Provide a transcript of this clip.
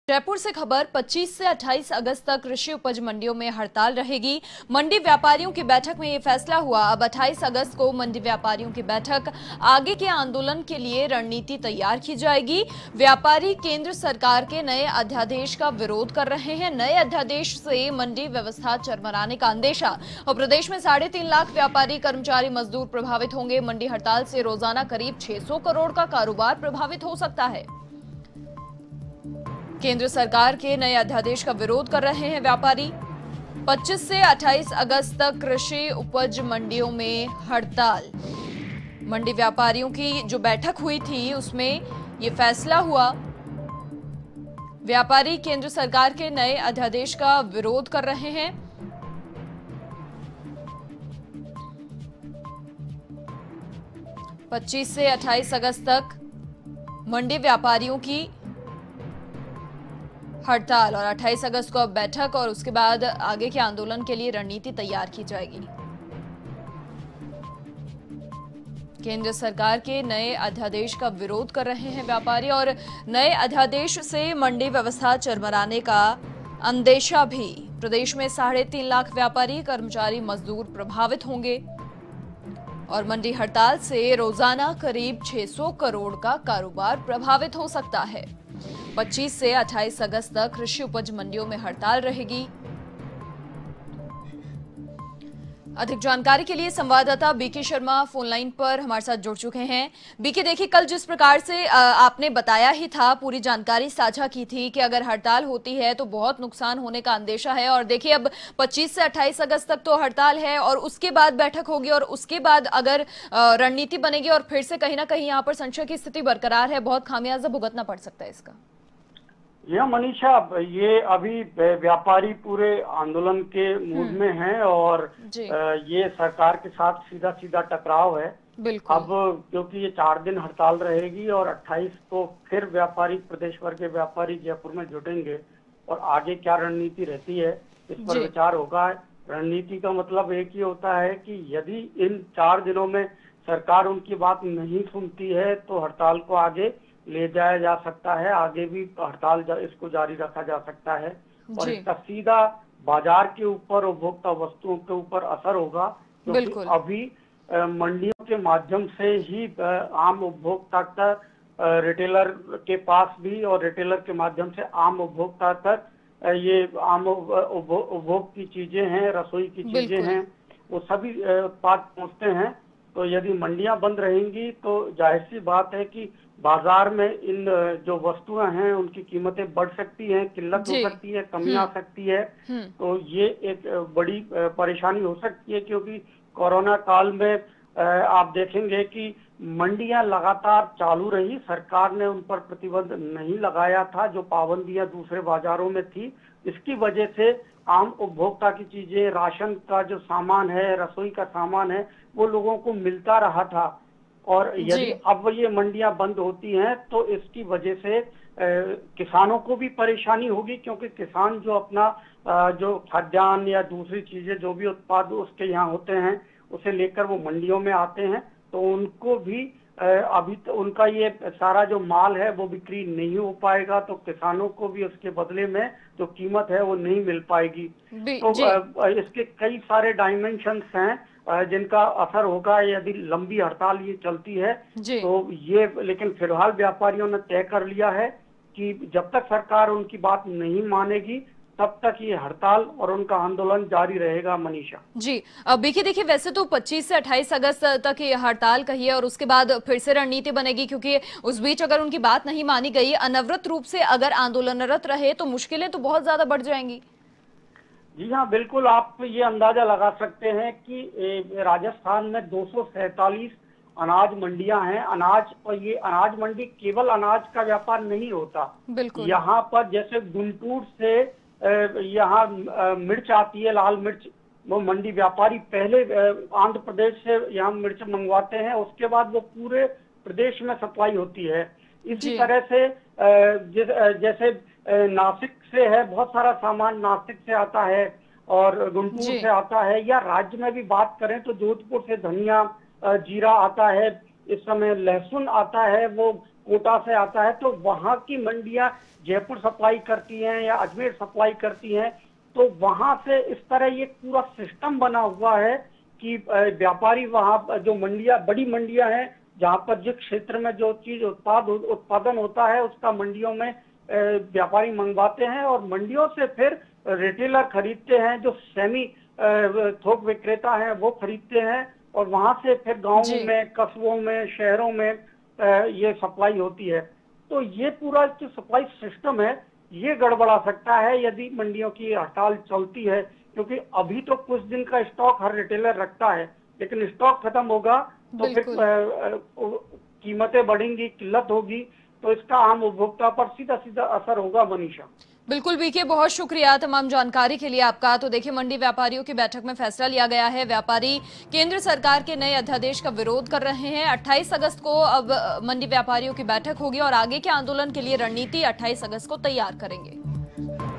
जयपुर से खबर 25 से 28 अगस्त तक कृषि उपज मंडियों में हड़ताल रहेगी। मंडी व्यापारियों की बैठक में ये फैसला हुआ। अब 28 अगस्त को मंडी व्यापारियों की बैठक, आगे के आंदोलन के लिए रणनीति तैयार की जाएगी। व्यापारी केंद्र सरकार के नए अध्यादेश का विरोध कर रहे हैं। नए अध्यादेश से मंडी व्यवस्था चरमराने का अंदेशा और प्रदेश में 3.5 लाख व्यापारी, कर्मचारी, मजदूर प्रभावित होंगे। मंडी हड़ताल से रोजाना करीब 600 करोड़ का कारोबार प्रभावित हो सकता है। केंद्र सरकार के नए अध्यादेश का विरोध कर रहे हैं व्यापारी। 25 से 28 अगस्त तक कृषि उपज मंडियों में हड़ताल। मंडी व्यापारियों की जो बैठक हुई थी उसमें ये फैसला हुआ। व्यापारी केंद्र सरकार के नए अध्यादेश का विरोध कर रहे हैं। पच्चीस से 28 अगस्त तक मंडी व्यापारियों की हड़ताल और 28 अगस्त को अब बैठक और उसके बाद आगे के आंदोलन के लिए रणनीति तैयार की जाएगी। केंद्र सरकार के नए अध्यादेश का विरोध कर रहे हैं व्यापारी और नए अध्यादेश से मंडी व्यवस्था चरमराने का अंदेशा भी। प्रदेश में 3.5 लाख व्यापारी, कर्मचारी, मजदूर प्रभावित होंगे और मंडी हड़ताल से रोजाना करीब 600 करोड़ का कारोबार प्रभावित हो सकता है। 25 से 28 अगस्त तक कृषि उपज मंडियों में हड़ताल रहेगी। अधिक जानकारी के लिए संवाददाता बीके शर्मा फोन लाइन पर हमारे साथ जुड़ चुके हैं। बीके, देखिए, कल जिस प्रकार से आपने बताया ही था, पूरी जानकारी साझा की थी कि अगर हड़ताल होती है तो बहुत नुकसान होने का अंदेशा है और देखिए अब 25 से 28 अगस्त तक तो हड़ताल है और उसके बाद बैठक होगी और उसके बाद अगर रणनीति बनेगी और फिर से कहीं ना कहीं यहाँ पर संशय की स्थिति बरकरार है, बहुत खामियाजा भुगतना पड़ सकता है इसका। यह मनीषा, ये अभी व्यापारी पूरे आंदोलन के मूड में हैं और ये सरकार के साथ सीधा सीधा टकराव है। बिल्कुल। अब क्योंकि ये 4 दिन हड़ताल रहेगी और 28 को फिर व्यापारी, प्रदेश भर के व्यापारी जयपुर में जुटेंगे और आगे क्या रणनीति रहती है इस पर विचार होगा। रणनीति का मतलब एक ही होता है कि यदि इन 4 दिनों में सरकार उनकी बात नहीं सुनती है तो हड़ताल को आगे ले जाया जा सकता है, आगे भी हड़ताल इसको जारी रखा जा सकता है और इसका सीधा बाजार के ऊपर, उपभोक्ता वस्तुओं के ऊपर असर होगा। क्योंकि अभी मंडियों के माध्यम से ही आम उपभोक्ता तक, रिटेलर के पास भी और रिटेलर के माध्यम से आम उपभोक्ता तक ये आम उपभोग की चीजें हैं, रसोई की चीजें हैं, वो सभी उत्पाद पहुंचते हैं। तो यदि मंडियां बंद रहेंगी तो जाहिर सी बात है कि बाजार में इन जो वस्तुएं हैं उनकी कीमतें बढ़ सकती हैं, किल्लत हो सकती है, कमी आ सकती है। तो ये एक बड़ी परेशानी हो सकती है क्योंकि कोरोना काल में आप देखेंगे कि मंडियां लगातार चालू रही, सरकार ने उन पर प्रतिबंध नहीं लगाया था जो पाबंदियां दूसरे बाजारों में थी। इसकी वजह से आम उपभोक्ता की चीजें, राशन का जो सामान है, रसोई का सामान है, वो लोगों को मिलता रहा था। और यदि अब ये मंडियां बंद होती हैं तो इसकी वजह से किसानों को भी परेशानी होगी क्योंकि किसान जो अपना जो खाद्यान्न या दूसरी चीजें जो भी उत्पाद उसके यहाँ होते हैं उसे लेकर वो मंडियों में आते हैं, तो उनको भी अभी तो उनका ये सारा जो माल है वो बिक्री नहीं हो पाएगा, तो किसानों को भी उसके बदले में जो कीमत है वो नहीं मिल पाएगी। तो इसके कई सारे डायमेंशंस हैं जिनका असर होगा यदि लंबी हड़ताल ये चलती है तो ये। लेकिन फिलहाल व्यापारियों ने तय कर लिया है कि जब तक सरकार उनकी बात नहीं मानेगी तब तक ये हड़ताल और उनका आंदोलन जारी रहेगा। मनीषा जी, देखिए वैसे तो 25 से 28 अगस्त तक ये हड़ताल कही है और उसके बाद फिर से रणनीति बनेगी क्योंकि उस बीच अगर उनकी बात नहीं मानी गई, अनवरत रूप से अगर आंदोलनरत रहे तो मुश्किलें तो बहुत ज्यादा बढ़ जाएंगी। जी हाँ, बिल्कुल। आप ये अंदाजा लगा सकते हैं कि राजस्थान में 247 अनाज मंडियां हैं। और ये अनाज मंडी केवल अनाज का व्यापार नहीं होता। यहाँ पर जैसे गुंटूर से यहाँ मिर्च आती है, लाल मिर्च, वो मंडी व्यापारी पहले आंध्र प्रदेश से यहाँ मिर्च मंगवाते हैं, उसके बाद वो पूरे प्रदेश में सप्लाई होती है। इसी तरह से जैसे नासिक से है, बहुत सारा सामान नासिक से आता है और गुंटूर से आता है, या राज्य में भी बात करें तो जोधपुर से धनिया, जीरा आता है, इस समय लहसुन आता है, वो कोटा से आता है, तो वहां की मंडियां जयपुर सप्लाई करती हैं या अजमेर सप्लाई करती हैं, तो वहां से इस तरह ये पूरा सिस्टम बना हुआ है कि व्यापारी वहां जो मंडियां, बड़ी मंडियां हैं जहां पर जिस क्षेत्र में जो चीज उत्पादन होता है उसका मंडियों में व्यापारी मंगवाते हैं और मंडियों से फिर रिटेलर खरीदते हैं, जो सेमी थोक विक्रेता हैं वो खरीदते हैं और वहां से फिर गांवों में, कस्बों में, शहरों में ये सप्लाई होती है। तो ये पूरा जो सप्लाई सिस्टम है ये गड़बड़ा सकता है यदि मंडियों की हड़ताल चलती है, क्योंकि अभी तो कुछ दिन का स्टॉक हर रिटेलर रखता है, लेकिन स्टॉक खत्म होगा तो फिर कीमतें बढ़ेंगी, किल्लत होगी, तो इसका आम उपभोक्ता पर सीधा सीधा असर होगा। मनीषा, बिल्कुल बीके, बहुत शुक्रिया तमाम जानकारी के लिए आपका। तो देखिए, मंडी व्यापारियों की बैठक में फैसला लिया गया है। व्यापारी केंद्र सरकार के नए अध्यादेश का विरोध कर रहे हैं। 28 अगस्त को अब मंडी व्यापारियों की बैठक होगी और आगे के आंदोलन के लिए रणनीति 28 अगस्त को तैयार करेंगे।